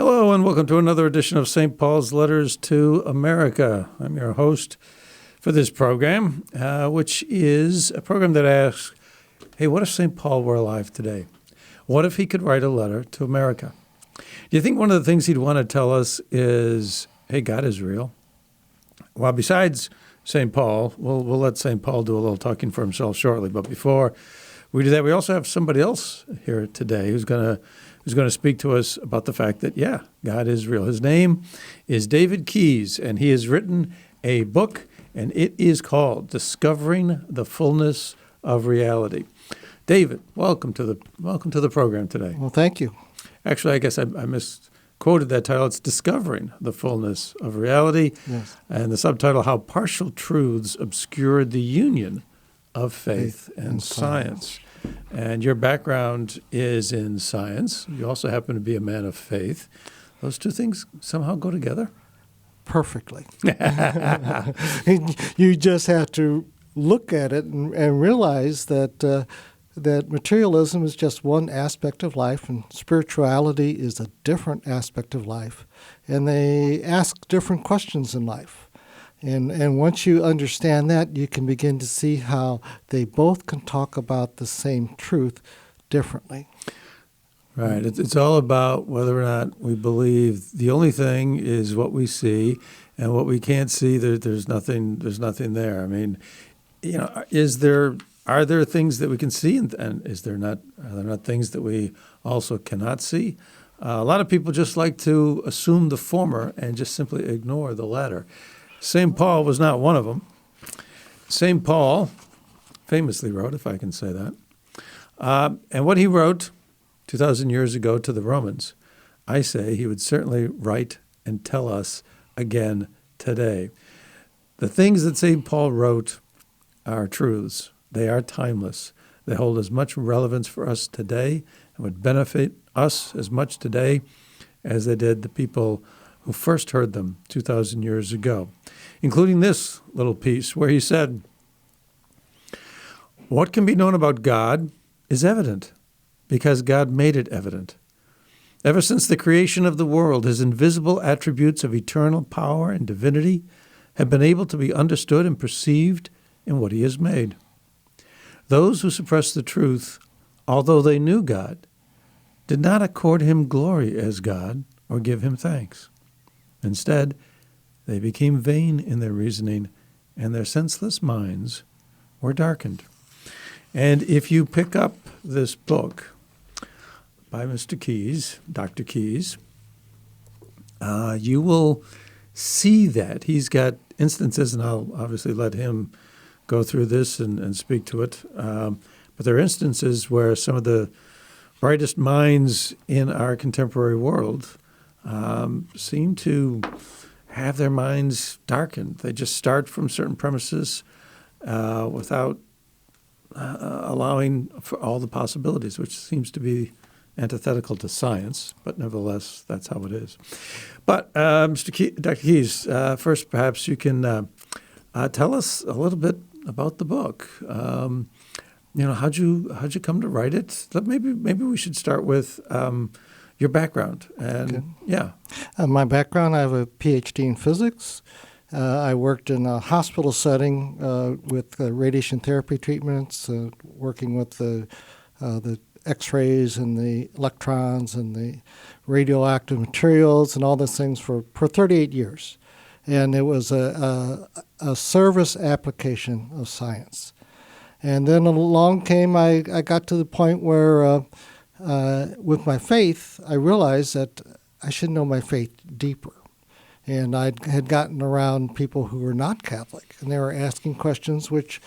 Hello and welcome to another edition of St. Paul's Letters to America. I'm your host for this program, which is a program that asks, hey, what if St. Paul were alive today? What if he could write a letter to America? Do you think one of the things he'd want to tell us is, hey, God is real? Well, besides St. Paul, we'll let St. Paul do a little talking for himself shortly. But before we do that, we also have somebody else here today who's going to speak to us about the fact that, yeah, God is real. His name is David Keyes, and he has written a book, and it is called Discovering the Fullness of Reality. David, welcome to the program today. Well, thank you. Actually, I guess I misquoted that title. It's Discovering the Fullness of Reality. Yes. And the subtitle, How Partial Truths Obscured the Union of Faith and Science. And your background is in science. You also happen to be a man of faith. Those two things somehow go together? Perfectly. You just have to look at it and realize that materialism is just one aspect of life, and spirituality is a different aspect of life. And they ask different questions in life. And once you understand that, you can begin to see how they both can talk about the same truth differently. Right. It's all about whether or not we believe the only thing is what we see, and what we can't see, there's nothing there. I mean, you know, are there things that we can see, and are there not things that we also cannot see? A lot of people just like to assume the former and just simply ignore the latter. St. Paul was not one of them. St. Paul famously wrote, if I can say that, and what he wrote 2,000 years ago to the Romans, I say he would certainly write and tell us again today. The things that St. Paul wrote are truths. They are timeless. They hold as much relevance for us today and would benefit us as much today as they did the people who first heard them 2,000 years ago, including this little piece where he said, "What can be known about God is evident because God made it evident. Ever since the creation of the world, his invisible attributes of eternal power and divinity have been able to be understood and perceived in what he has made. Those who suppress the truth, although they knew God, did not accord him glory as God or give him thanks. Instead, they became vain in their reasoning, and their senseless minds were darkened." And if you pick up this book by Mr. Keyes, Dr. Keyes, you will see that he's got instances, and I'll obviously let him go through this and speak to it, but there are instances where some of the brightest minds in our contemporary world seem to have their minds darkened. They just start from certain premises without allowing for all the possibilities, which seems to be antithetical to science, but nevertheless, that's how it is. But Dr. Keyes, first perhaps you can tell us a little bit about the book. How'd you come to write it? Maybe we should start with your background. And okay. Yeah. My background, I have a PhD in physics. I worked in a hospital setting with radiation therapy treatments, working with the X-rays and the electrons and the radioactive materials and all those things for 38 years. And it was a service application of science. And then along came, I got to the point where with my faith, I realized that I should know my faith deeper. And I had gotten around people who were not Catholic, and they were asking questions which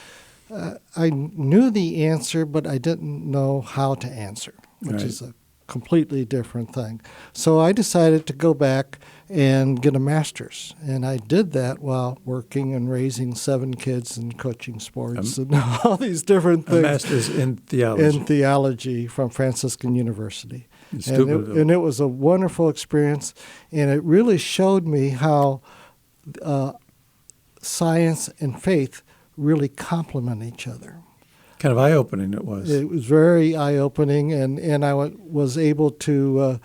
I knew the answer, but I didn't know how to answer, which is a completely different thing. So I decided to go back and get a master's, and I did that while working and raising 7 kids and coaching sports and all these different things. A master's in theology. In theology from Franciscan University. And it was a wonderful experience, and it really showed me how science and faith really complement each other. Kind of eye-opening it was. It was very eye-opening, and I was able to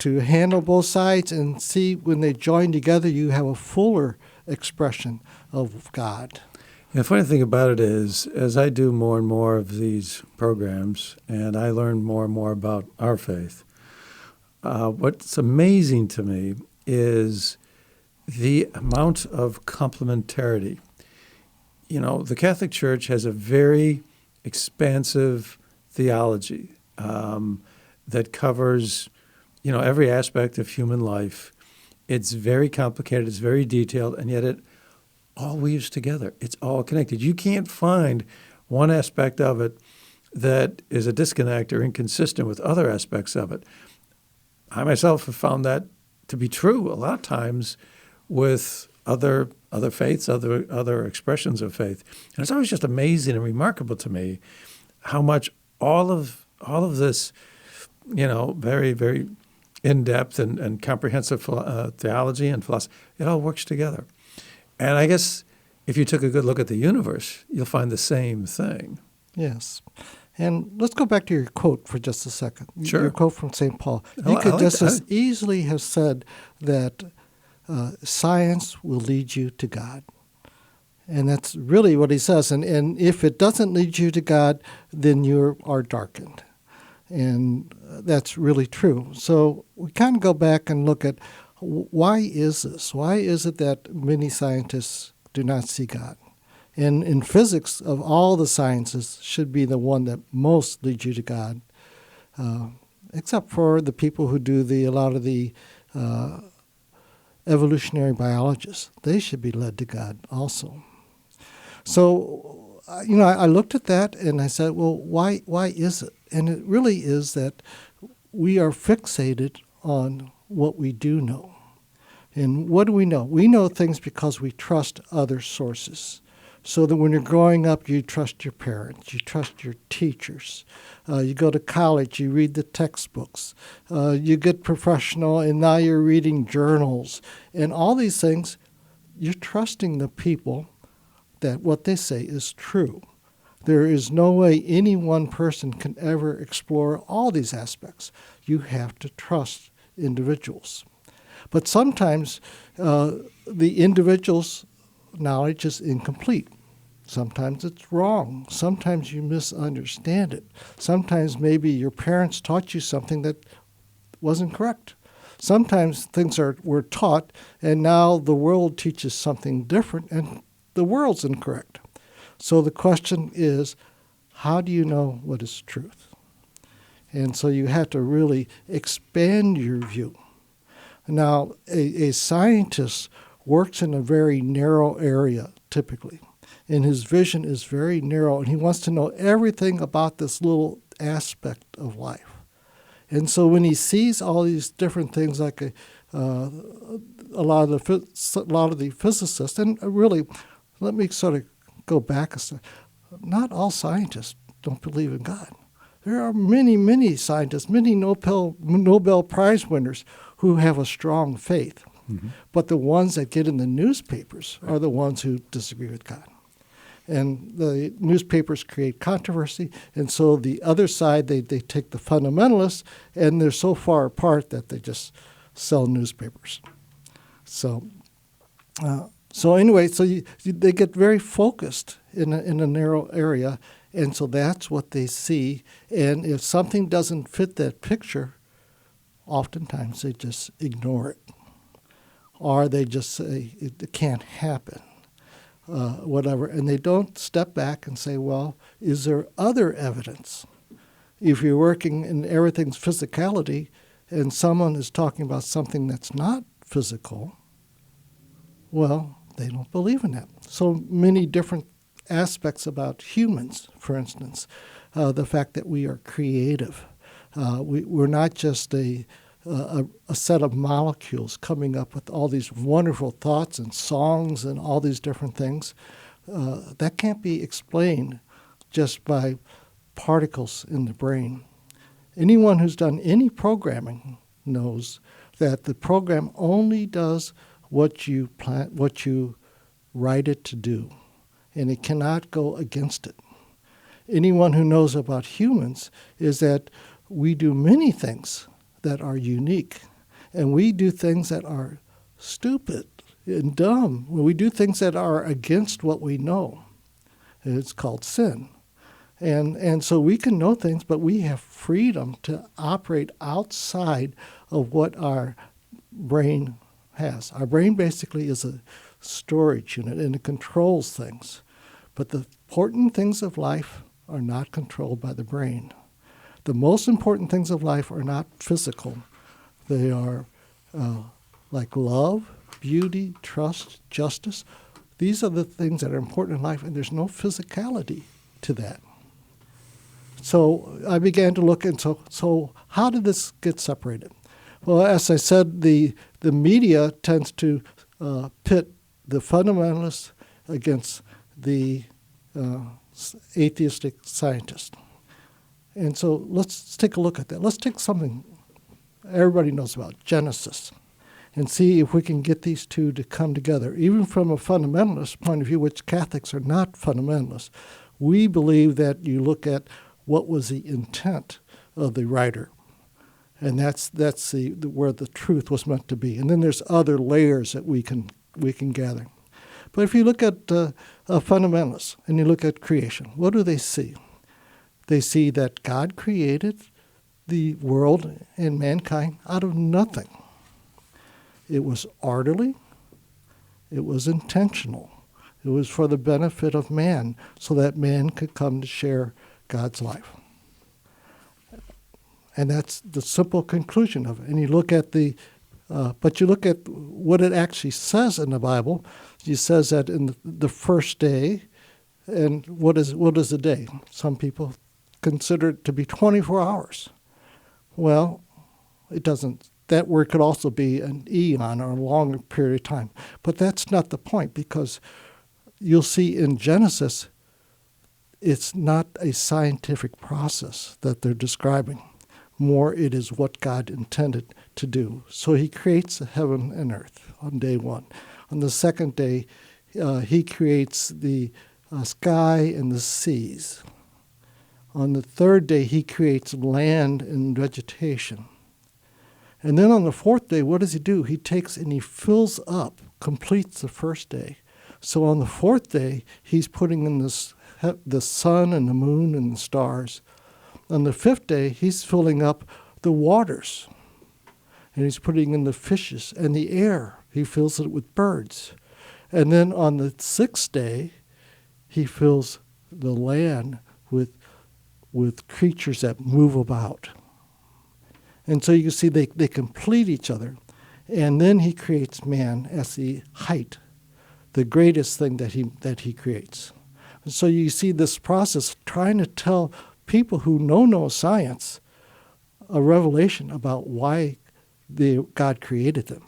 handle both sides and see when they join together, you have a fuller expression of God. The funny thing about it is, as I do more and more of these programs, and I learn more and more about our faith, what's amazing to me is the amount of complementarity. You know, the Catholic Church has a very expansive theology that covers, you know, every aspect of human life. It's very complicated, it's very detailed, and yet it all weaves together. It's all connected. You can't find one aspect of it that is a disconnect or inconsistent with other aspects of it. I myself have found that to be true a lot of times with other faiths, other expressions of faith. And it's always just amazing and remarkable to me how much all of this, you know, very, very in-depth and comprehensive theology and philosophy, it all works together. And I guess if you took a good look at the universe, you'll find the same thing. Yes. And let's go back to your quote for just a second. Sure. Your quote from St. Paul. You could just as easily have said that science will lead you to God. And that's really what he says. And if it doesn't lead you to God, then you are darkened. And that's really true. So we kind of go back and look at why is this? Why is it that many scientists do not see God? And in physics, of all the sciences, should be the one that most leads you to God, except for the people who do a lot of the evolutionary biologists. They should be led to God also. So, you know, I looked at that and I said, well, why is it? And it really is that we are fixated on what we do know. And what do we know? We know things because we trust other sources. So that when you're growing up, you trust your parents, you trust your teachers. You go to college, you read the textbooks. You get professional, and now you're reading journals. And all these things, you're trusting the people that what they say is true. There is no way any one person can ever explore all these aspects. You have to trust individuals. But sometimes the individual's knowledge is incomplete. Sometimes it's wrong. Sometimes you misunderstand it. Sometimes maybe your parents taught you something that wasn't correct. Sometimes things were taught, and now the world teaches something different, and the world's incorrect. So the question is, how do you know what is truth? And so you have to really expand your view. Now, a scientist works in a very narrow area, typically, and his vision is very narrow, and he wants to know everything about this little aspect of life. And so when he sees all these different things, like a lot of the physicists, and really, let me sort of go back a step. Not all scientists don't believe in God. There are many, many scientists, many Nobel Prize winners who have a strong faith. Mm-hmm. But the ones that get in the newspapers are the ones who disagree with God. And the newspapers create controversy, and so the other side, they take the fundamentalists, and they're so far apart that they just sell newspapers. So anyway, they get very focused in a narrow area, and so that's what they see. And if something doesn't fit that picture, oftentimes they just ignore it, or they just say it can't happen. Whatever, and they don't step back and say, well, is there other evidence? If you're working in everything's physicality and someone is talking about something that's not physical, well, they don't believe in that. So many different aspects about humans, for instance, the fact that we are creative. We're not just a set of molecules coming up with all these wonderful thoughts and songs and all these different things. That can't be explained just by particles in the brain. Anyone who's done any programming knows that the program only does what you write it to do, and it cannot go against it. anyone who knows about humans is that we do many things that are unique, and we do things that are stupid and dumb. We do things that are against what we know. It's called sin. And so we can know things, but we have freedom to operate outside of what our brain has. Our brain basically is a storage unit, and it controls things. But the important things of life are not controlled by the brain. The most important things of life are not physical. They are like love, beauty, trust, justice. These are the things that are important in life, and there's no physicality to that. So I began to look, and so how did this get separated? Well, as I said, the media tends to pit the fundamentalists against the atheistic scientists. And so let's take a look at that. Let's take something everybody knows about, Genesis, and see if we can get these two to come together. Even from a fundamentalist point of view, which Catholics are not fundamentalists, we believe that you look at what was the intent of the writer. And that's where the truth was meant to be. And then there's other layers that we can gather. But if you look at fundamentalists and you look at creation, what do they see? They see that God created the world and mankind out of nothing. It was orderly. It was intentional. It was for the benefit of man, so that man could come to share God's life. And that's the simple conclusion of it. And you look at but you look at what it actually says in the Bible. It says that in the first day, and what is a day? Some people consider it to be 24 hours. Well, it doesn't. That word could also be an eon or a longer period of time. But that's not the point, because you'll see in Genesis, it's not a scientific process that they're describing. More, it is what God intended to do. So he creates heaven and earth on day one. On the second day, he creates the sky and the seas. On the third day, he creates land and vegetation. And then on the fourth day, what does he do? He takes and he fills up, completes the first day. So on the fourth day, he's putting in the sun and the moon and the stars. On the fifth day, he's filling up the waters. And he's putting in the fishes and the air. He fills it with birds. And then on the sixth day, he fills the land with creatures that move about. And so you can see they complete each other. And then he creates man as the height, the greatest thing that he creates. And so you see this process trying to tell people who know no science a revelation about why God created them.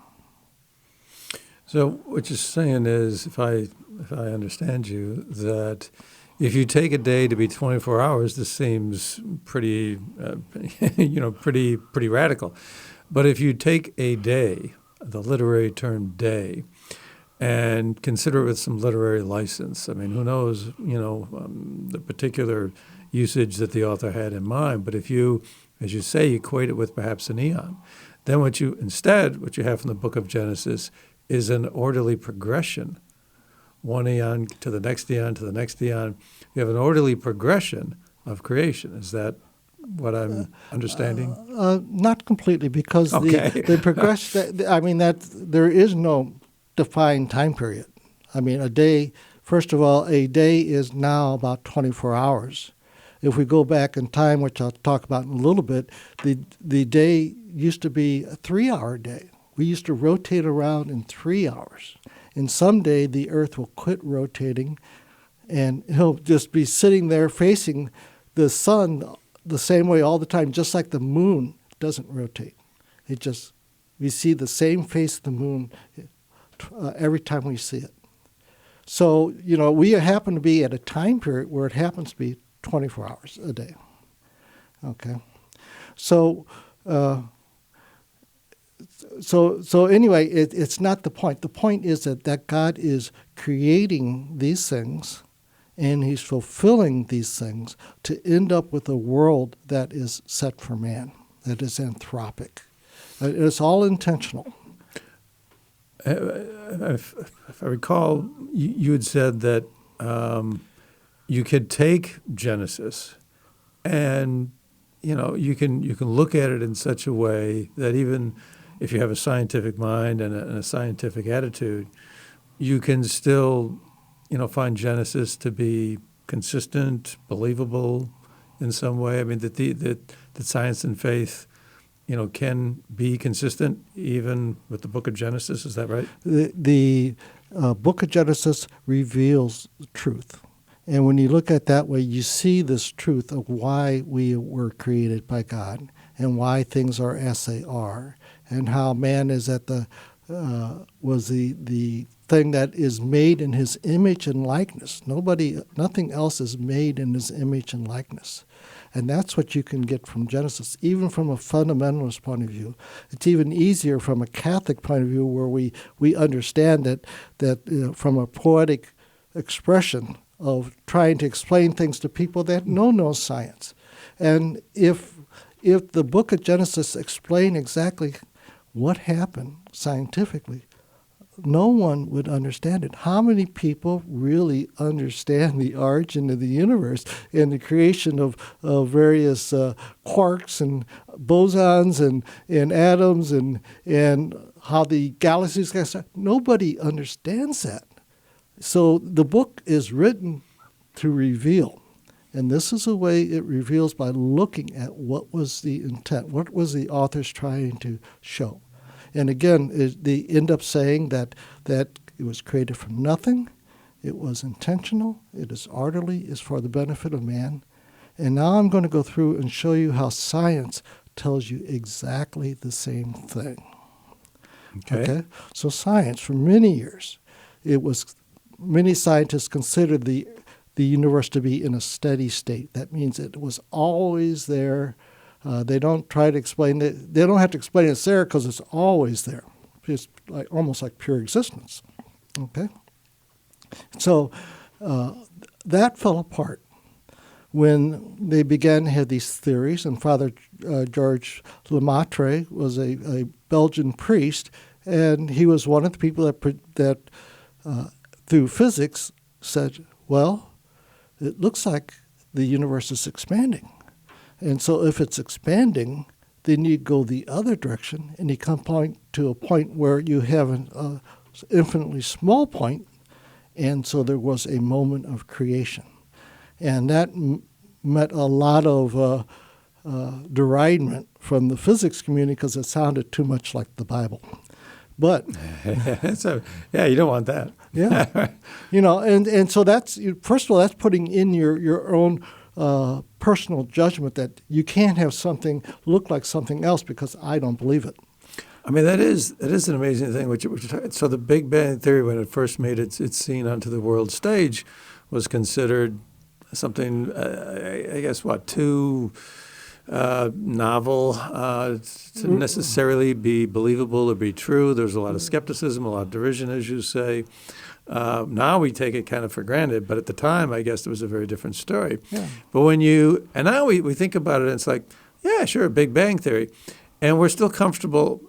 So what you're saying is, if I understand you, that if you take a day to be 24 hours, this seems pretty, pretty radical. But if you take a day, the literary term day, and consider it with some literary license, I mean, who knows, the particular usage that the author had in mind. But if you, as you say, equate it with perhaps an eon, then what you have from the book of Genesis is an orderly progression. One eon to the next eon to the next eon. You have an orderly progression of creation. Is that what I'm understanding? Not completely, because okay. the progression, there is no defined time period. I mean, first of all, a day is now about 24 hours. If we go back in time, which I'll talk about in a little bit, the day used to be a 3-hour day. We used to rotate around in 3 hours. And someday the Earth will quit rotating, and he'll just be sitting there facing the sun the same way all the time, just like the moon doesn't rotate. We see the same face of the moon every time we see it. So, we happen to be at a time period where it happens to be 24 hours a day. Okay? So anyway, it's not the point. The point is that God is creating these things, and he's fulfilling these things to end up with a world that is set for man, that is anthropic. It's all intentional. If I recall, you had said that you could take Genesis and you can look at it in such a way that even if you have a scientific mind and a scientific attitude, you can still find Genesis to be consistent, believable in some way. I mean that science and faith can be consistent even with the book of Genesis. Is that right? The book of Genesis reveals truth. And when you look at it that way, you see this truth of why we were created by God and why things are as they are, and how man is at was the thing that is made in his image and likeness. Nothing else is made in his image and likeness. And that's what you can get from Genesis, even from a fundamentalist point of view. It's even easier from a Catholic point of view, where we understand that from a poetic expression of trying to explain things to people that know no science. And if the book of Genesis explained exactly what happened scientifically, no one would understand it. How many people really understand the origin of the universe and the creation of various quarks and bosons and atoms and how the galaxies got started? Nobody understands that. So the book is written to reveal. And this is the way it reveals, by looking at what was the intent, what was the authors trying to show. And again, they end up saying that it was created from nothing, it was intentional, it is orderly, it's for the benefit of man. And now I'm going to go through and show you how science tells you exactly the same thing. Okay? So science, for many years, many scientists considered the universe to be in a steady state. That means it was always there. They don't try to explain it. They don't have to explain it's there because it's always there. It's almost like pure existence. Okay? So that fell apart when they began to have these theories, and Father George Lemaitre was a Belgian priest, and he was one of the people that through physics said, well, it looks like the universe is expanding. And so if it's expanding, then you go the other direction, and you come to a point where you have an infinitely small point, and so there was a moment of creation. And that met a lot of deridement from the physics community because it sounded too much like the Bible. But you don't want that. Yeah, and so that's, first of all, that's putting in your own personal judgment that you can't have something look like something else because I don't believe it. I mean, that is an amazing thing. So the Big Bang Theory, when it first made its scene onto the world stage, was considered something, I guess, too novel to necessarily be believable or be true. There's a lot of skepticism, a lot of derision, as you say. Now we take it kind of for granted, but at the time, I guess it was a very different story. Yeah. But and now we think about it, and it's like, yeah, sure, Big Bang Theory. And we're still comfortable,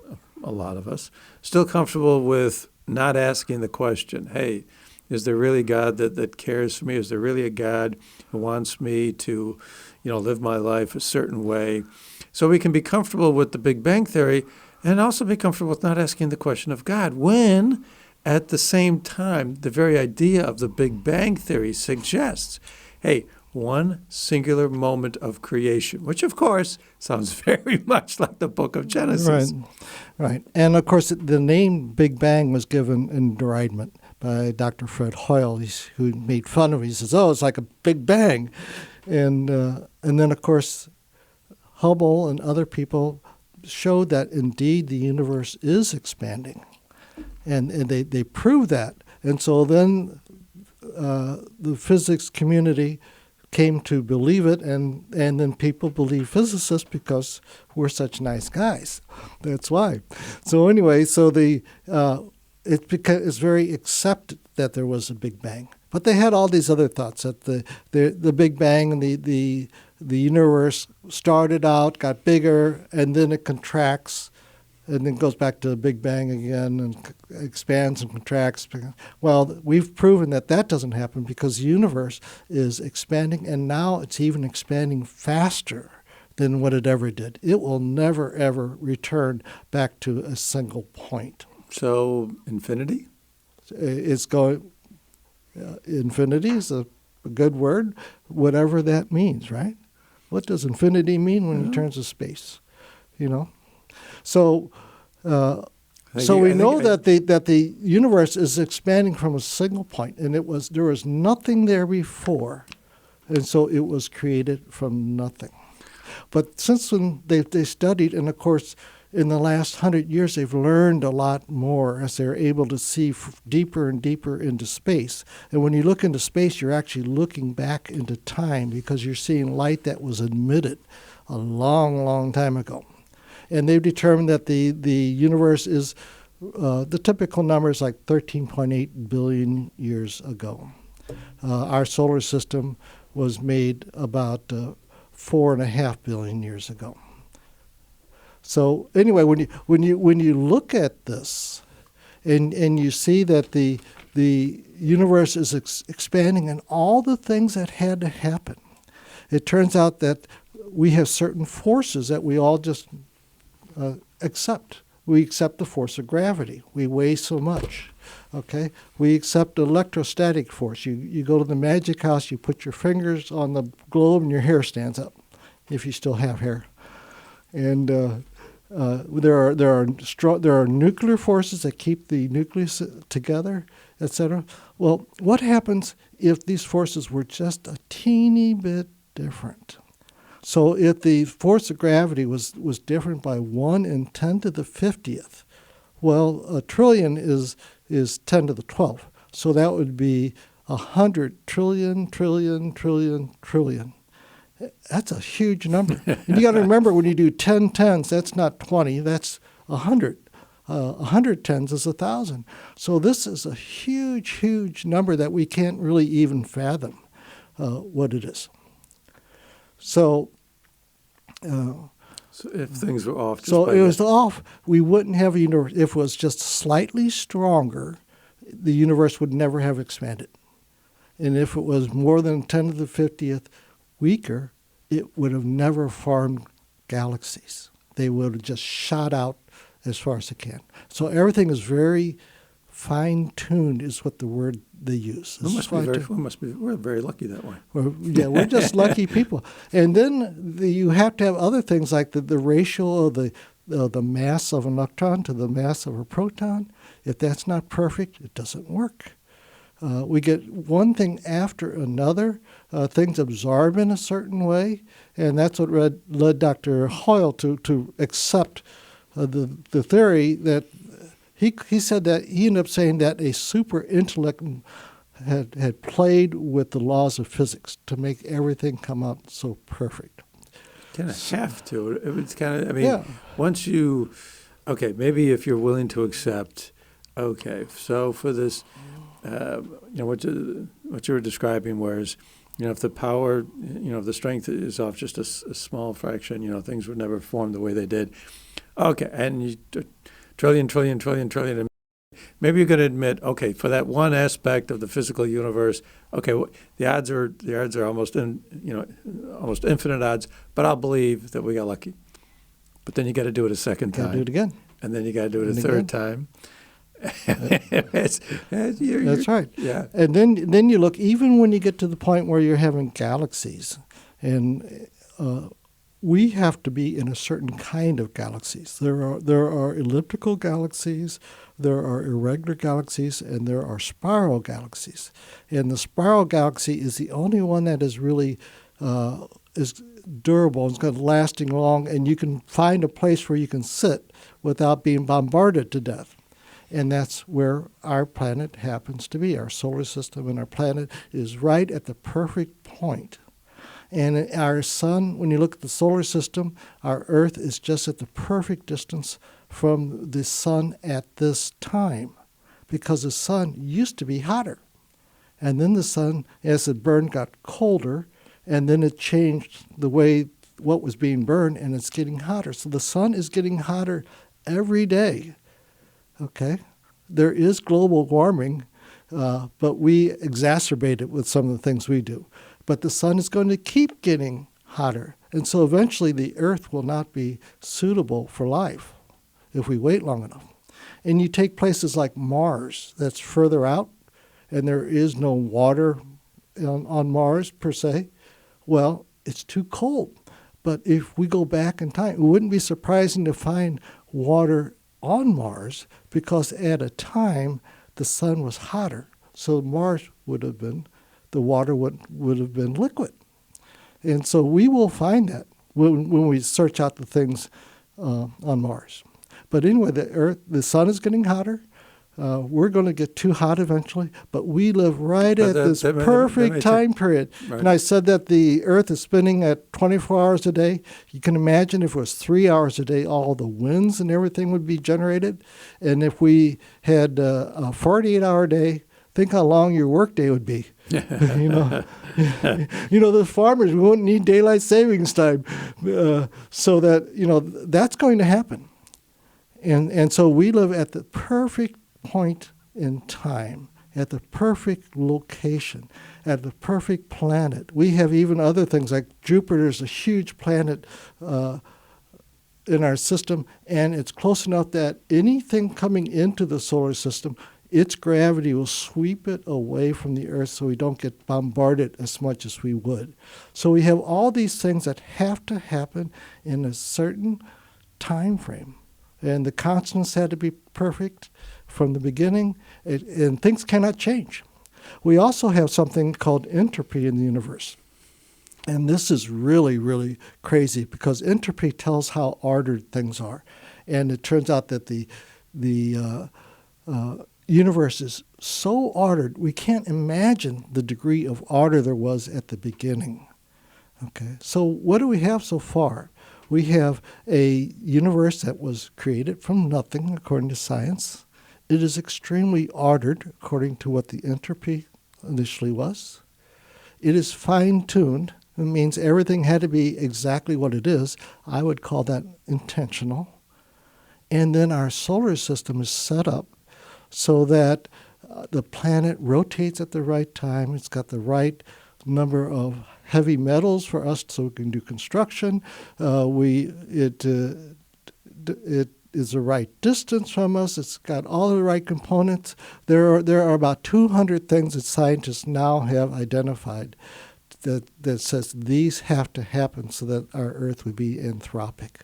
a lot of us, still comfortable with not asking the question, hey, is there really God that cares for me? Is there really a God who wants me to, live my life a certain way? So we can be comfortable with the Big Bang Theory and also be comfortable with not asking the question of God, when at the same time, the very idea of the Big Bang Theory suggests, hey, one singular moment of creation, which, of course, sounds very much like the book of Genesis. Right. And, of course, the name Big Bang was given in deridement by Dr. Fred Hoyle, who made fun of it. He says, it's like a Big Bang. And then, of course, Hubble and other people showed that, indeed, the universe is expanding. And they proved that. And so then the physics community came to believe it, and then people believe physicists because we're such nice guys. That's why. So anyway, it's very accepted that there was a Big Bang. But they had all these other thoughts that the Big Bang and the universe started out, got bigger, and then it contracts, and then goes back to the Big Bang again and expands and contracts. Well, we've proven that doesn't happen because the universe is expanding, and now it's even expanding faster than what it ever did. It will never, ever return back to a single point. So infinity? It's going... infinity is a good word, whatever that means, right? What does infinity mean when it turns to space? So we know that the universe is expanding from a single point, and there was nothing there before, and so it was created from nothing. But since when they studied, and of course, in the last 100 years, they've learned a lot more as they're able to see deeper and deeper into space. And when you look into space, you're actually looking back into time because you're seeing light that was emitted a long, long time ago. And they've determined that the universe is, the typical number is like 13.8 billion years ago. Our solar system was made about 4.5 billion years ago. So anyway, when you look at this, and you see that the universe is expanding, and all the things that had to happen, it turns out that we have certain forces that we all just accept. We accept the force of gravity. We weigh so much. Okay, we accept electrostatic force. You go to the magic house, you put your fingers on the globe, and your hair stands up, if you still have hair. And there are nuclear forces that keep the nucleus together, etc. Well, what happens if these forces were just a teeny bit different? So if the force of gravity was different by 1 in 10 to the 50th, well, a trillion is 10 to the 12th. So that would be 100 trillion. That's a huge number. And you got to remember, when you do 10 tens, that's not 20, that's 100. 100 tens is 1,000. So this is a huge, huge number that we can't really even fathom what it is. So if things were off, it was off, we wouldn't have a universe. If it was just slightly stronger, the universe would never have expanded. And if it was more than 10 to the 50th weaker, it would have never formed galaxies. They would have just shot out as far as it can. So everything is very fine-tuned, is what the word they use. We're very lucky that way. We're just lucky people. And then you have to have other things like the ratio of the mass of an electron to the mass of a proton. If that's not perfect, it doesn't work. We get one thing after another. Things absorb in a certain way, and that's what led Dr. Hoyle to accept the theory that he said that he ended up saying that a super intellect had played with the laws of physics to make everything come out so perfect. Kind of have to. It's kind of, once you, maybe if you're willing to accept, so for this, what you were describing, whereas, if the power, if the strength is off just a small fraction, things would never form the way they did. Okay, and you, trillion. Maybe you're going to admit, for that one aspect of the physical universe, the odds are almost almost infinite odds, but I'll believe that we got lucky. But then you got to do it a second time. Got to do it again. And then you got to do it a third time. That's right. Yeah. And then you look, even when you get to the point where you're having galaxies, and we have to be in a certain kind of galaxies. There are elliptical galaxies, there are irregular galaxies, and there are spiral galaxies. And the spiral galaxy is the only one that is really is durable. It's got lasting long, and you can find a place where you can sit without being bombarded to death. And that's where our planet happens to be. Our solar system and our planet is right at the perfect point. And our sun, when you look at the solar system, our Earth is just at the perfect distance from the sun at this time, because the sun used to be hotter. And then the sun, as it burned, got colder, and then it changed the way what was being burned, and it's getting hotter. So the sun is getting hotter every day. Okay? There is global warming, but we exacerbate it with some of the things we do. But the sun is going to keep getting hotter. And so eventually the earth will not be suitable for life if we wait long enough. And you take places like Mars, that's further out, and there is no water on Mars per se. Well, it's too cold. But if we go back in time, it wouldn't be surprising to find water on Mars, because at a time the sun was hotter. So Mars would have been, the water would have been liquid. And so we will find that when we search out the things on Mars. But anyway, the sun is getting hotter. We're going to get too hot eventually, but we live right at this perfect time period. Right. And I said that the Earth is spinning at 24 hours a day. You can imagine if it was 3 hours a day, all the winds and everything would be generated. And if we had a 48-hour day, think how long your workday would be. The farmers won't need daylight savings time, so that that's going to happen. And so we live at the perfect point in time, at the perfect location, at the perfect planet. We have even other things like Jupiter is a huge planet in our system, and it's close enough that anything coming into the solar system, its gravity will sweep it away from the Earth so we don't get bombarded as much as we would. So we have all these things that have to happen in a certain time frame. And the constants had to be perfect from the beginning, and things cannot change. We also have something called entropy in the universe. And this is really, really crazy, because entropy tells how ordered things are. And it turns out that the universe is so ordered, we can't imagine the degree of order there was at the beginning. Okay, so what do we have so far? We have a universe that was created from nothing, according to science. It is extremely ordered, according to what the entropy initially was. It is fine-tuned. It means everything had to be exactly what it is. I would call that intentional. And then our solar system is set up so that the planet rotates at the right time. It's got the right number of heavy metals for us so we can do construction. It is the right distance from us. It's got all the right components. There are about 200 things that scientists now have identified that says these have to happen so that our Earth would be anthropic.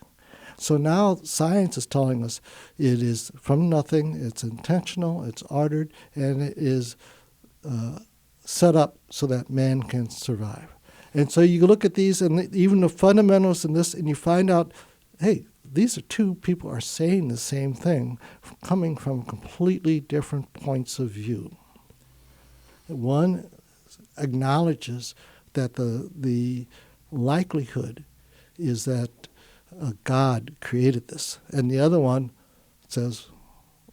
So now science is telling us it is from nothing, it's intentional, it's ordered, and it is set up so that man can survive. And so you look at these and even the fundamentals in this, and you find out, hey, these are two people are saying the same thing, coming from completely different points of view. One acknowledges that the likelihood is that God created this, and the other one says,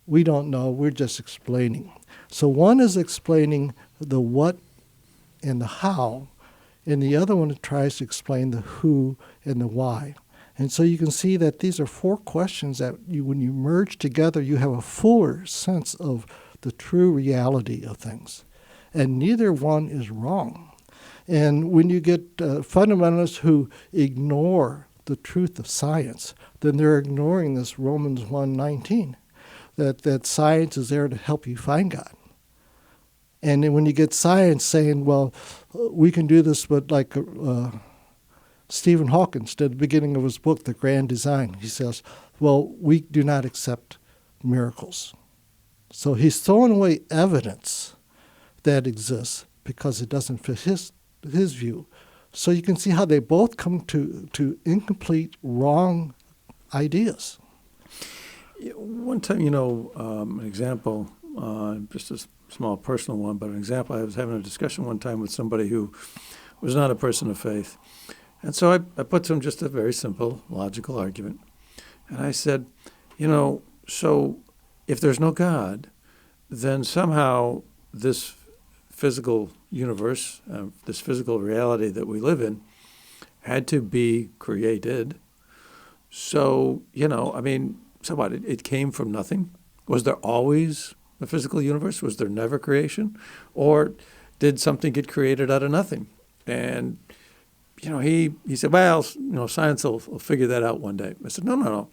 we don't know, we're just explaining. So one is explaining the what and the how, and the other one tries to explain the who and the why. And so you can see that these are four questions that when you merge together, you have a fuller sense of the true reality of things. And neither one is wrong. And when you get fundamentalists who ignore the truth of science, then they're ignoring this Romans 1:19, that science is there to help you find God. And then when you get science saying, well, we can do this, but like Stephen Hawking did at the beginning of his book, The Grand Design, he says, well, we do not accept miracles. So he's throwing away evidence that exists because it doesn't fit his view. So you can see how they both come to incomplete, wrong ideas. One time, an example, just a small personal one, but an example, I was having a discussion one time with somebody who was not a person of faith. And so I put to him just a very simple, logical argument. And I said, so if there's no God, then somehow this physical universe, this physical reality that we live in, had to be created. So, so what? It came from nothing? Was there always a physical universe? Was there never creation? Or did something get created out of nothing? And, he said, well, science will figure that out one day. I said, no.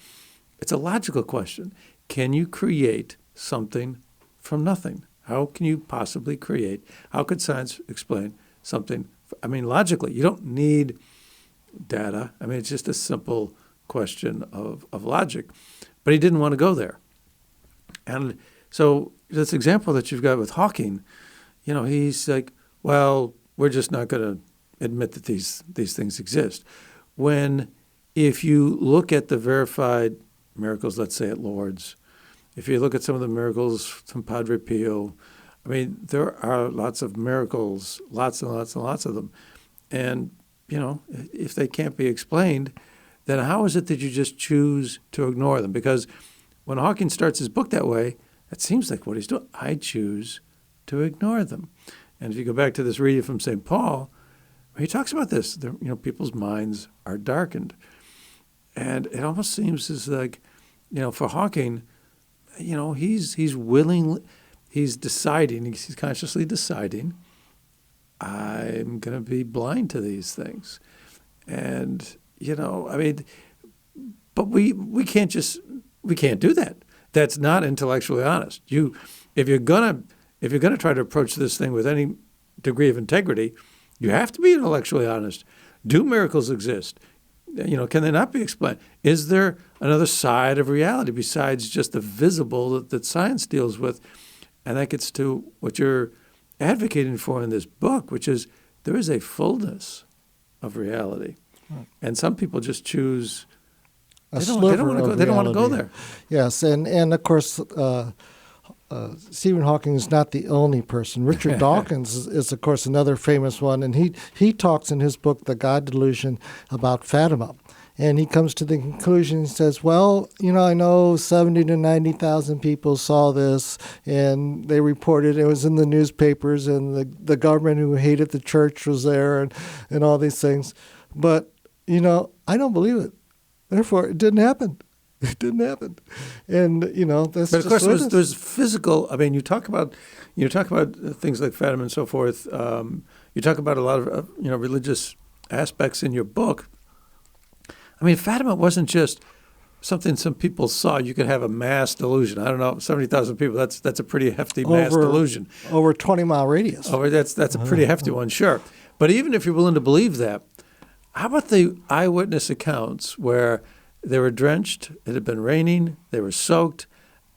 It's a logical question. Can you create something from nothing? How can you possibly create? How could science explain something? Logically, you don't need data. It's just a simple question of logic. But he didn't want to go there. And so this example that you've got with Hawking, he's like, well, we're just not going to admit that these things exist. When if you look at the verified miracles, let's say at Lourdes, if you look at some of the miracles from Padre Pio, there are lots of miracles, lots and lots and lots of them. And, if they can't be explained, then how is it that you just choose to ignore them? Because when Hawking starts his book that way, that seems like what he's doing. I choose to ignore them. And if you go back to this reading from St. Paul, he talks about this. People's minds are darkened. And it almost seems as like, for Hawking, he's willing, he's deciding, he's consciously deciding, I'm going to be blind to these things. And, but we can't do that. That's not intellectually honest. If you're gonna try to approach this thing with any degree of integrity, you have to be intellectually honest. Do miracles exist? Can they not be explained? Is there another side of reality besides just the visible that science deals with? And that gets to what you're advocating for in this book, which is there is a fullness of reality. Right. And some people just choose they don't want to go there. Yes, and of course, Stephen Hawking is not the only person. Richard Dawkins is, of course, another famous one, and he talks in his book, The God Delusion, about Fatima. And he comes to the conclusion, he says, well, I know 70 to 90,000 people saw this, and they reported it was in the newspapers, and the government who hated the church was there, and all these things. But, I don't believe it. Therefore, it didn't happen. It didn't happen. And, that's But of just course, there's physical, you talk about things like Fatima and so forth. You talk about a lot of, religious aspects in your book. Fatima wasn't just something some people saw. You could have a mass delusion. I don't know, 70,000 people, that's a pretty hefty mass delusion. Over 20-mile radius. That's a pretty hefty one, sure. But even if you're willing to believe that, how about the eyewitness accounts where they were drenched, it had been raining, they were soaked,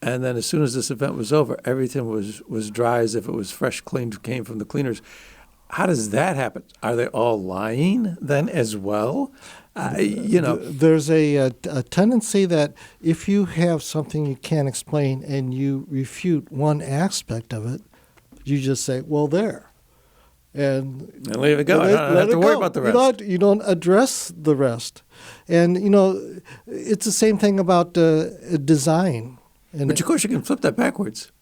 and then as soon as this event was over, everything was dry as if it was fresh, cleaned, came from the cleaners. How does that happen? Are they all lying then as well? There's a tendency that if you have something you can't explain and you refute one aspect of it, you just say, well, there. And leave it go. I don't have to worry about the rest. You don't address the rest. And, it's the same thing about design. But of course you can flip that backwards.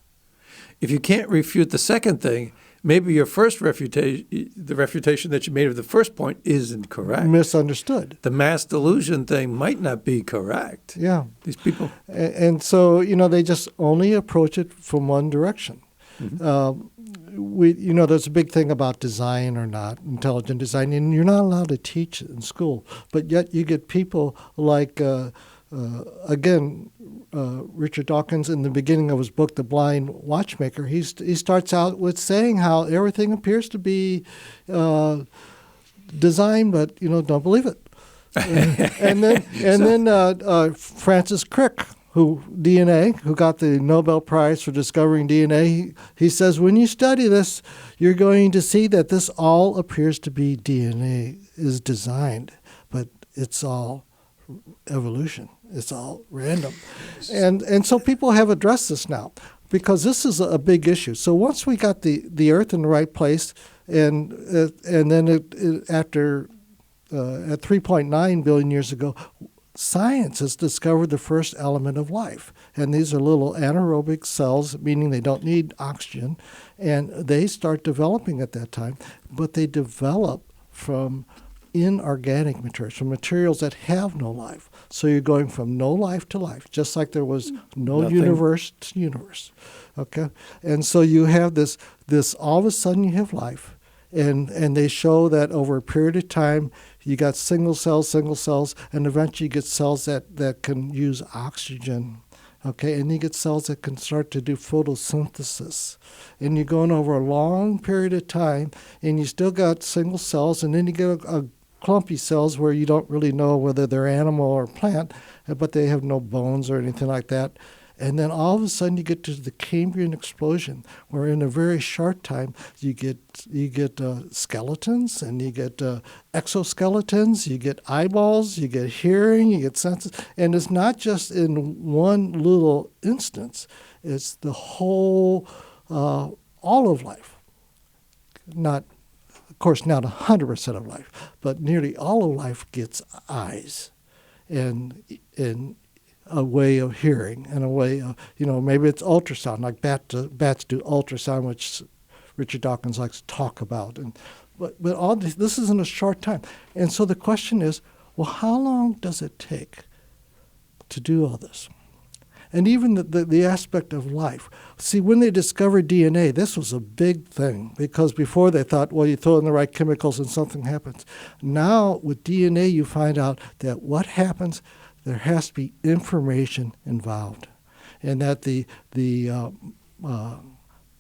If you can't refute the second thing, maybe your first the refutation that you made of the first point isn't correct. Misunderstood. The mass delusion thing might not be correct. Yeah. These people. And so, they just only approach it from one direction. Mm-hmm. There's a big thing about design or not, intelligent design, and you're not allowed to teach it in school. But yet you get people like, Richard Dawkins in the beginning of his book, The Blind Watchmaker, he starts out with saying how everything appears to be designed, but, don't believe it. and then Francis Crick, who got the Nobel Prize for discovering DNA, he says, when you study this, you're going to see that this all appears to be DNA is designed, but it's all evolution. It's all random. And so people have addressed this now because this is a big issue. So once we got the Earth in the right place, and then after at 3.9 billion years ago, science has discovered the first element of life. And these are little anaerobic cells, meaning they don't need oxygen. And they start developing at that time, but they develop from inorganic materials, from materials that have no life. So you're going from no life to life, just like there was no Nothing. universe to universe. Okay? And so you have this all of a sudden you have life. And they show that over a period of time, you got single cells, and eventually you get cells that can use oxygen. Okay, and you get cells that can start to do photosynthesis. And you're going over a long period of time, and you still got single cells, and then you get a clumpy cells where you don't really know whether they're animal or plant, but they have no bones or anything like that. And then all of a sudden you get to the Cambrian explosion, where in a very short time you get skeletons, and you get exoskeletons, you get eyeballs, you get hearing, you get senses. And it's not just in one little instance. It's the whole, all of life. Not, of course, not 100% of life, but nearly all of life gets eyes and a way of hearing, and a way of, maybe it's ultrasound, like bats do ultrasound, which Richard Dawkins likes to talk about. But all this is in a short time. And so the question is, well, how long does it take to do all this? And even the aspect of life. See, when they discovered DNA, this was a big thing, because before they thought, well, you throw in the right chemicals and something happens. Now with DNA, you find out that what happens, there has to be information involved, and that the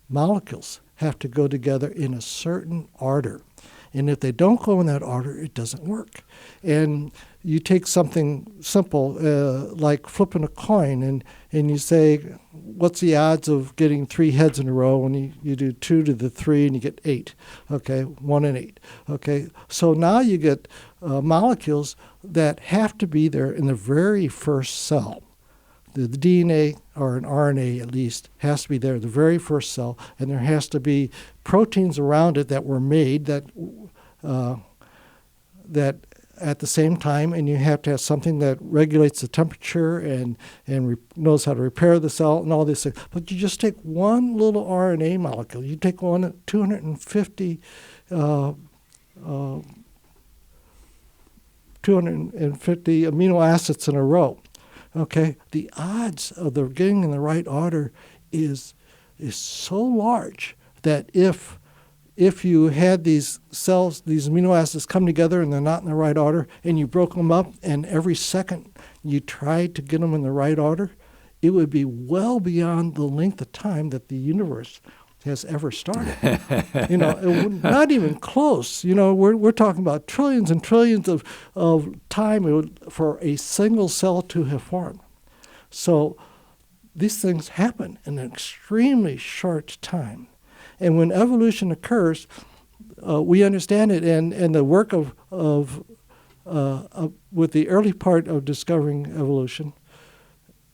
molecules have to go together in a certain order. And if they don't go in that order, it doesn't work. And you take something simple like flipping a coin, and you say, what's the odds of getting 3 heads in a row? And you do 2 to the 3, and you get 8. Okay, 1 and 8. Okay, so now you get molecules that have to be there in the very first cell. The DNA, or an RNA at least, has to be there in the very first cell, and there has to be proteins around it that were made that at the same time, and you have to have something that regulates the temperature and knows how to repair the cell and all these things. But you just take one little RNA molecule. You take 250 amino acids in a row. Okay, the odds of the getting in the right order is so large that if you had these cells, these amino acids come together and they're not in the right order, and you broke them up, and every second you tried to get them in the right order, it would be well beyond the length of time that the universe has ever started. Not even close. We're talking about trillions and trillions of time for a single cell to have formed. So these things happen in an extremely short time. And when evolution occurs, we understand it, and the work of with the early part of discovering evolution,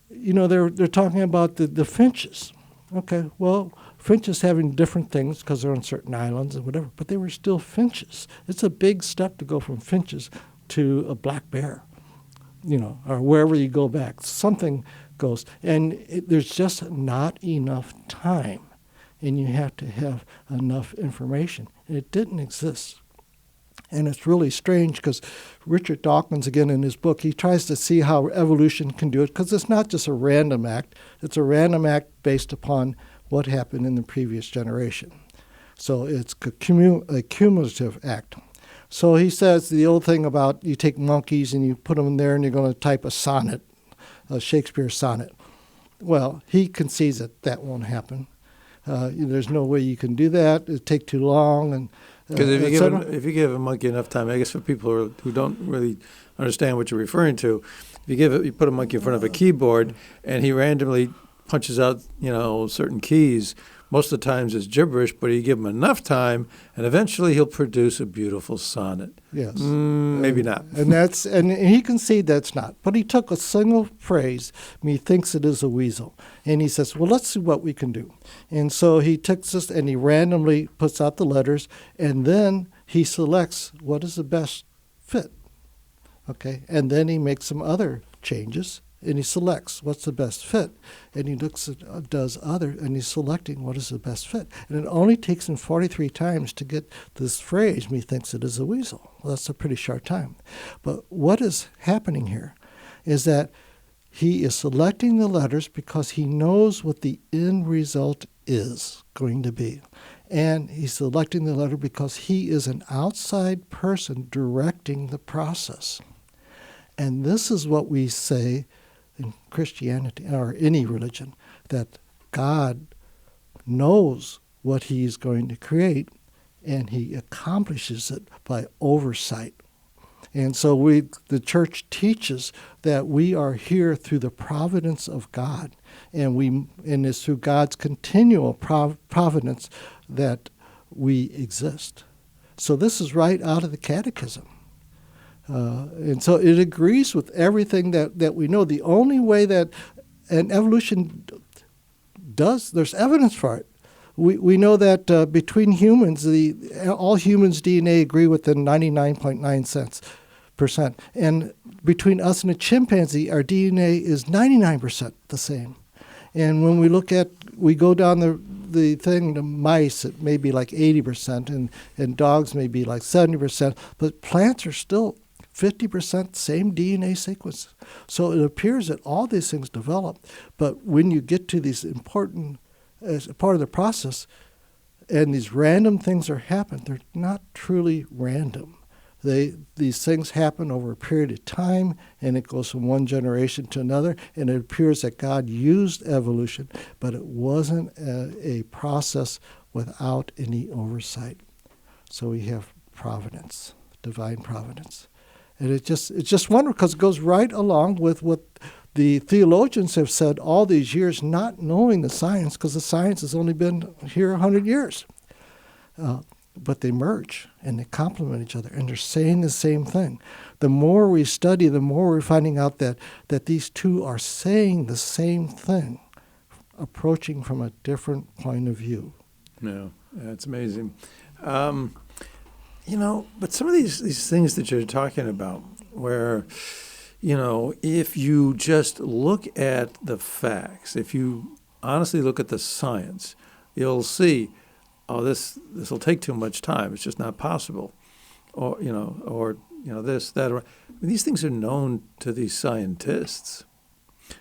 they're talking about the finches. Okay, well, finches having different things because they're on certain islands and whatever, but they were still finches. It's a big step to go from finches to a black bear, or wherever you go back. Something goes, and there's just not enough time. And you have to have enough information. And it didn't exist. And it's really strange because Richard Dawkins, again, in his book, he tries to see how evolution can do it, because it's not just a random act. It's a random act based upon what happened in the previous generation. So it's a cumulative act. So he says the old thing about you take monkeys and you put them in there and you're going to type a sonnet, a Shakespeare sonnet. Well, he concedes that won't happen. There's no way you can do that. It'd take too long. And because if you give a monkey enough time, I guess for people who don't really understand what you're referring to, you put a monkey in front of a keyboard and he randomly punches out certain keys. Most of the times it's gibberish, but you give him enough time, and eventually he'll produce a beautiful sonnet. Yes, maybe not. And he conceded that's not. But he took a single phrase, and he thinks it is a weasel, and he says, "Well, let's see what we can do." And so he takes this and he randomly puts out the letters, and then he selects what is the best fit. Okay, and then he makes some other changes, and he selects what's the best fit, and he looks at does other, and he's selecting what is the best fit. And it only takes him 43 times to get this phrase, "Methinks it is a weasel." Well, that's a pretty short time. But what is happening here is that he is selecting the letters because he knows what the end result is going to be. And he's selecting the letter because he is an outside person directing the process. And this is what we say in Christianity, or any religion, that God knows what he's going to create, and he accomplishes it by oversight. And so the church teaches that we are here through the providence of God, and it's through God's continual providence that we exist. So this is right out of the Catechism. And so it agrees with everything that we know. The only way that an evolution does, there's evidence for it. We know that between humans, all humans' DNA agree within 99.9%. And between us and a chimpanzee, our DNA is 99% the same. And when we go down the thing to mice, it may be like 80%, and dogs may be like 70%, but plants are still 50% same DNA sequence. So it appears that all these things develop, but when you get to these important, as a part of the process, and these random things happen, they're not truly random. These things happen over a period of time, and it goes from one generation to another, and it appears that God used evolution, but it wasn't a process without any oversight. So we have providence, divine providence. And it's just wonderful because it goes right along with what the theologians have said all these years, not knowing the science, because the science has only been here 100 years. But they merge and they complement each other, and they're saying the same thing. The more we study, the more we're finding out that these two are saying the same thing, approaching from a different point of view. No, that's amazing. But some of these things that you're talking about, where, if you just look at the facts, if you honestly look at the science, you'll see, this will take too much time. It's just not possible, or this, that. Or, these things are known to these scientists.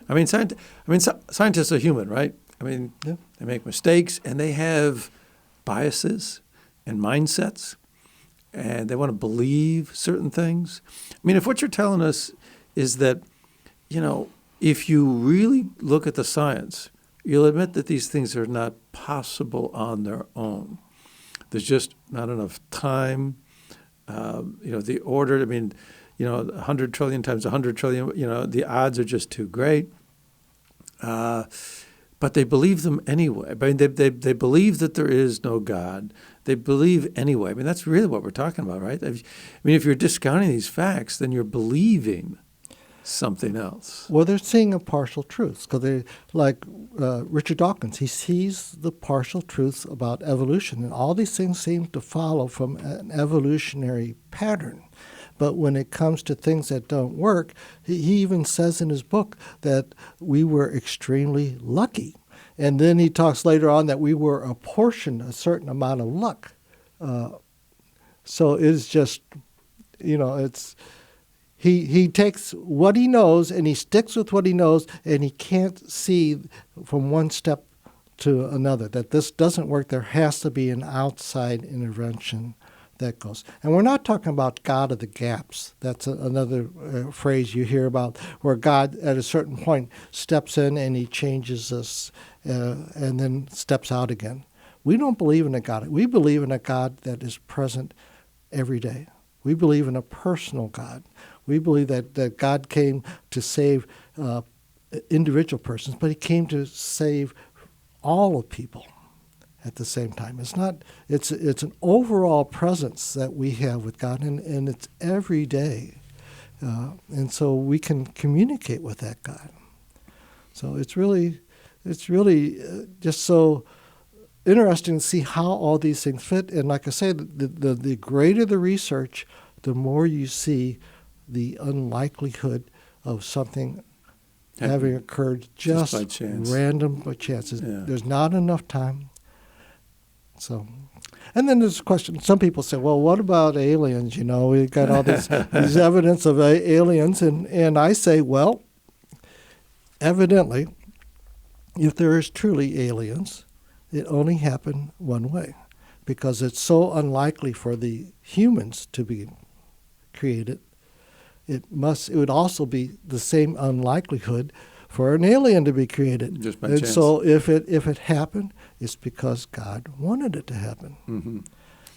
Scientists are human, right? They make mistakes, and they have biases and mindsets, and they want to believe certain things. If what you're telling us is that, if you really look at the science, you'll admit that these things are not possible on their own. There's just not enough time. The order, 100 trillion times 100 trillion, the odds are just too great. But they believe them anyway. They believe that there is no God. They believe anyway. That's really what we're talking about, right? If you're discounting these facts, then you're believing something else. Well, they're seeing a partial truth, because they, like Richard Dawkins, he sees the partial truths about evolution, and all these things seem to follow from an evolutionary pattern. But when it comes to things that don't work, he even says in his book that we were extremely lucky. And then he talks later on that we were apportioned a certain amount of luck. So it's just, he takes what he knows and he sticks with what he knows, and he can't see from one step to another that this doesn't work. There has to be an outside intervention that goes. And we're not talking about God of the gaps. That's another phrase you hear about, where God at a certain point steps in and he changes us and then steps out again. We don't believe in a God. We believe in a God that is present every day. We believe in a personal God. We believe that God came to save individual persons, but he came to save all of people at the same time. It's an overall presence that we have with God, and it's every day. And so we can communicate with that God. So it's really just so interesting to see how all these things fit. And like I say, the greater the research, the more you see the unlikelihood of something having occurred just by chance. Random by chance. Yeah. There's not enough time. So, and then there's a question. Some people say, well, what about aliens? You know, we got all these evidence of aliens. And I say, well, evidently, if there is truly aliens, it only happened one way, because it's so unlikely for the humans to be created. It would also be the same unlikelihood for an alien to be created. Just by and chance. So if it happened, it's because God wanted it to happen. Mm-hmm.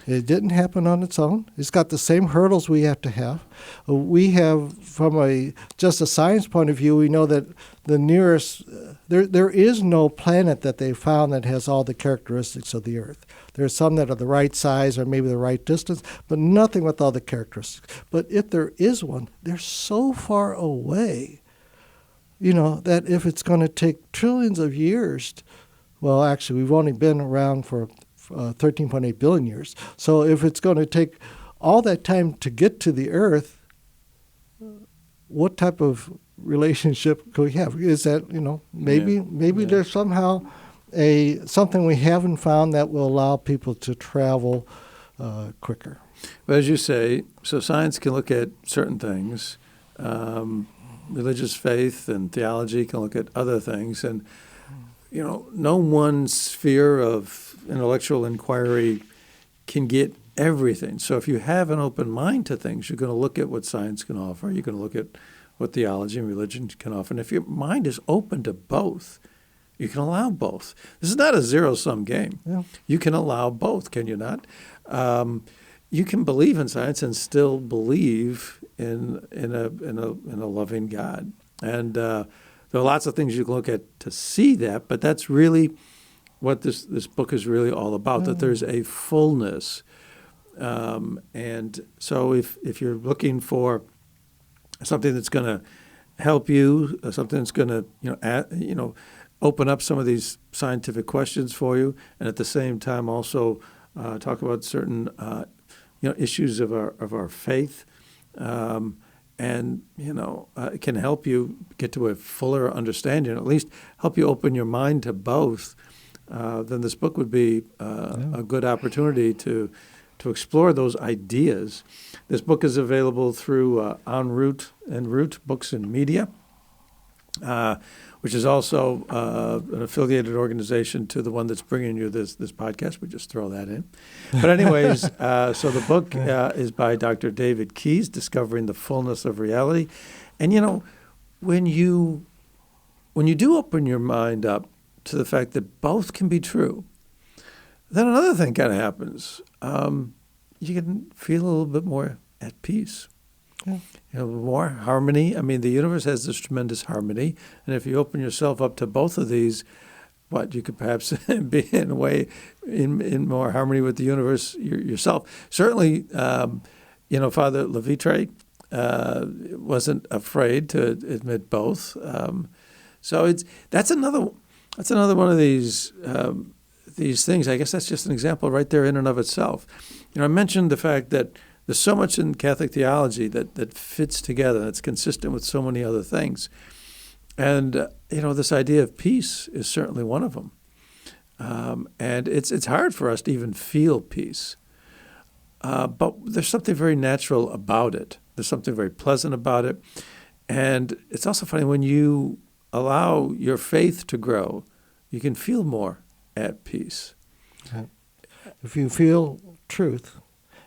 It didn't happen on its own. It's got the same hurdles we have to have. We have, from just a science point of view, we know that the nearest, there is no planet that they found that has all the characteristics of the Earth. There's some that are the right size or maybe the right distance, but nothing with all the characteristics. But if there is one, they're so far away, that if it's going to take trillions of years, well, actually, we've only been around for 13.8 billion years. So if it's going to take all that time to get to the Earth, what type of relationship could we have? Is that, maybe there's somehow something we haven't found that will allow people to travel quicker. But as you say, so science can look at certain things. Religious faith and theology can look at other things. And, no one sphere of intellectual inquiry can get everything. So if you have an open mind to things, you're going to look at what science can offer. You're going to look at what theology and religion can offer. And if your mind is open to both, you can allow both. This is not a zero-sum game. Yeah. You can allow both, can you not? You can believe in science and still believe in a loving God. And there are lots of things you can look at to see that, but that's really what this book is really all about, that there's a fullness. And so if you're looking for something that's going to help you, something that's going to open up some of these scientific questions for you, and at the same time also talk about certain issues of our faith, and it can help you get to a fuller understanding, at least help you open your mind to both. Then this book would be a good opportunity to explore those ideas. This book is available through En Route and Route Books and Media, which is also an affiliated organization to the one that's bringing you this podcast. We just throw that in. But anyways, so the book is by Dr. David Keyes, Discovering the Fullness of Reality. And, when you do open your mind up to the fact that both can be true, then another thing kind of happens. You can feel a little bit more at peace. Yeah. More harmony. I mean, the universe has this tremendous harmony, and if you open yourself up to both of these, you could perhaps be in a way in more harmony with the universe yourself. Certainly, Father Levitre wasn't afraid to admit both. So that's another one of these things. I guess that's just an example right there in and of itself. I mentioned the fact that there's so much in Catholic theology that fits together, that's consistent with so many other things. And, this idea of peace is certainly one of them. And it's hard for us to even feel peace. But there's something very natural about it. There's something very pleasant about it. And it's also funny, when you allow your faith to grow, you can feel more at peace. If you feel truth,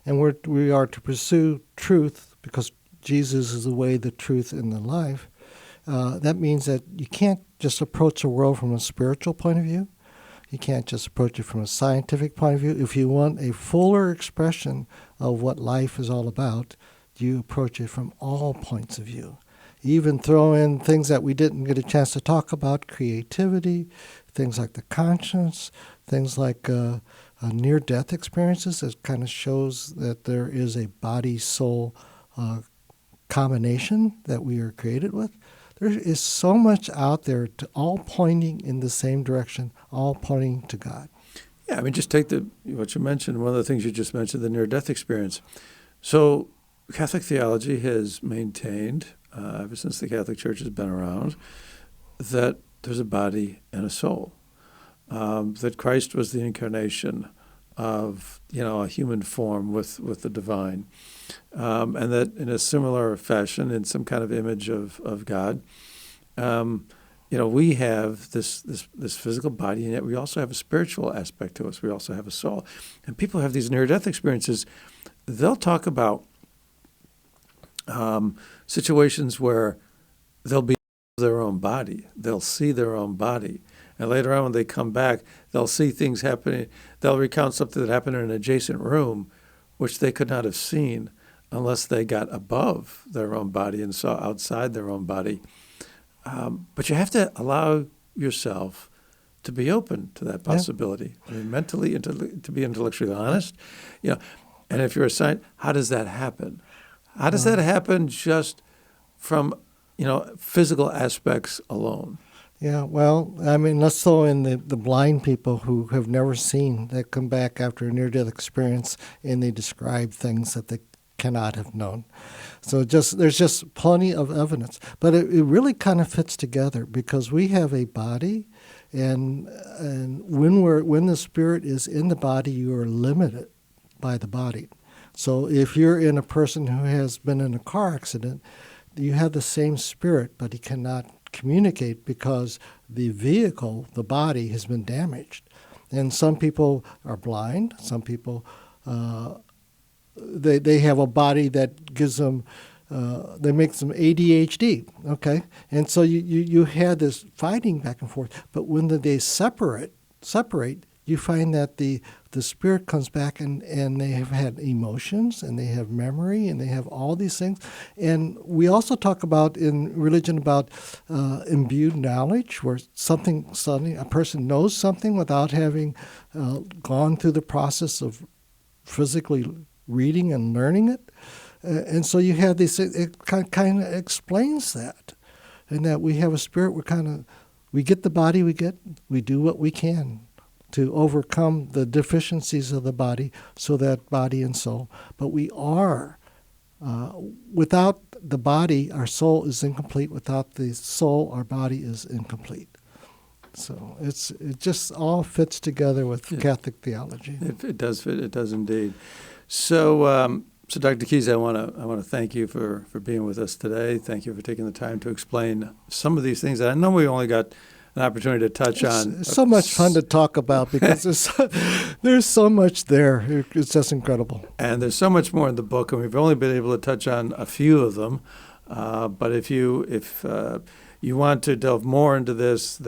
and we are to pursue truth because Jesus is the way, the truth, and the life, that means that you can't just approach the world from a spiritual point of view. You can't just approach it from a scientific point of view. If you want a fuller expression of what life is all about, you approach it from all points of view. You even throw in things that we didn't get a chance to talk about, creativity, things like the conscience, things like near-death experiences. That kind of shows that there is a body-soul combination that we are created with. There is so much out there, all pointing in the same direction, all pointing to God. Yeah, just take what you mentioned, one of the things you just mentioned, the near-death experience. So Catholic theology has maintained, ever since the Catholic Church has been around, that there's a body and a soul. That Christ was the incarnation of, a human form with the divine, and that in a similar fashion, in some kind of image of God, we have this physical body, and yet we also have a spiritual aspect to us. We also have a soul. And people have these near-death experiences. They'll talk about situations where they'll be their own body. They'll see their own body. And later on when they come back, they'll see things happening. They'll recount something that happened in an adjacent room, which they could not have seen unless they got above their own body and saw outside their own body. But you have to allow yourself to be open to that possibility. I mean, mentally, to be intellectually honest. And if you're a scientist, how does that happen? How does that happen just from, physical aspects alone? Yeah, well, I mean, let's throw in the blind people who have never seen, that come back after a near-death experience and they describe things that they cannot have known. So there's just plenty of evidence. But it really kind of fits together because we have a body, and when the spirit is in the body, you are limited by the body. So if you're in a person who has been in a car accident, you have the same spirit, but he cannot communicate because the vehicle, the body, has been damaged. And some people are blind. Some people, they have a body that gives them, that makes them ADHD, okay? And so you had this fighting back and forth. But when they separate, you find that the spirit comes back and they have had emotions and they have memory and they have all these things. And we also talk about in religion about imbued knowledge, where suddenly a person knows something without having gone through the process of physically reading and learning it. And so you have this, it kind of explains that. And that we have a spirit, we get the body we do what we can to overcome the deficiencies of the body, so that body and soul. But we are, without the body, our soul is incomplete. Without the soul, our body is incomplete. So it just all fits together with Catholic theology. It does fit. It does indeed. So, Dr. Keyes, I want to thank you for being with us today. Thank you for taking the time to explain some of these things that I know we only got an opportunity to touch on. It's so much fun to talk about because there's so much there. It's just incredible. And there's so much more in the book, and we've only been able to touch on a few of them. But if you want to delve more into this,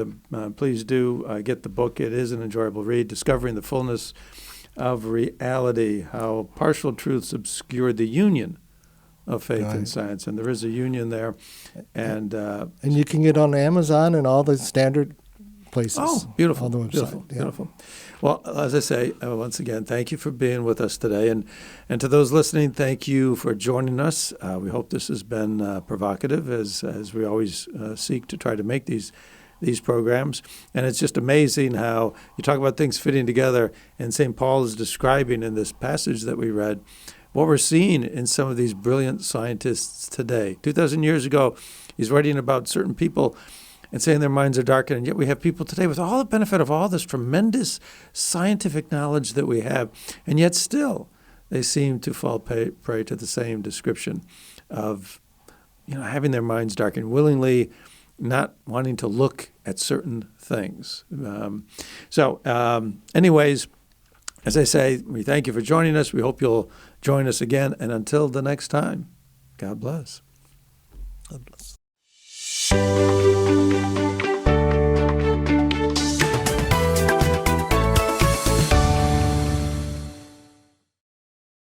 please do get the book. It is an enjoyable read, Discovering the Fullness of Reality, How Partial Truths Obscure the Union of Faith and Science. And there is a union there. And you can get on Amazon and all the standard places. Oh, beautiful. On the website. Beautiful. Well, as I say, once again, thank you for being with us today. And to those listening, thank you for joining us. We hope this has been provocative, as we always seek to try to make these programs. And it's just amazing how you talk about things fitting together, and St. Paul is describing in this passage that we read what we're seeing in some of these brilliant scientists today. 2,000 years ago, he's writing about certain people and saying their minds are darkened, and yet we have people today with all the benefit of all this tremendous scientific knowledge that we have, and yet still they seem to fall prey to the same description of having their minds darkened, willingly not wanting to look at certain things. Anyways, as I say, we thank you for joining us. We hope you'll join us again. And until the next time, God bless. God bless.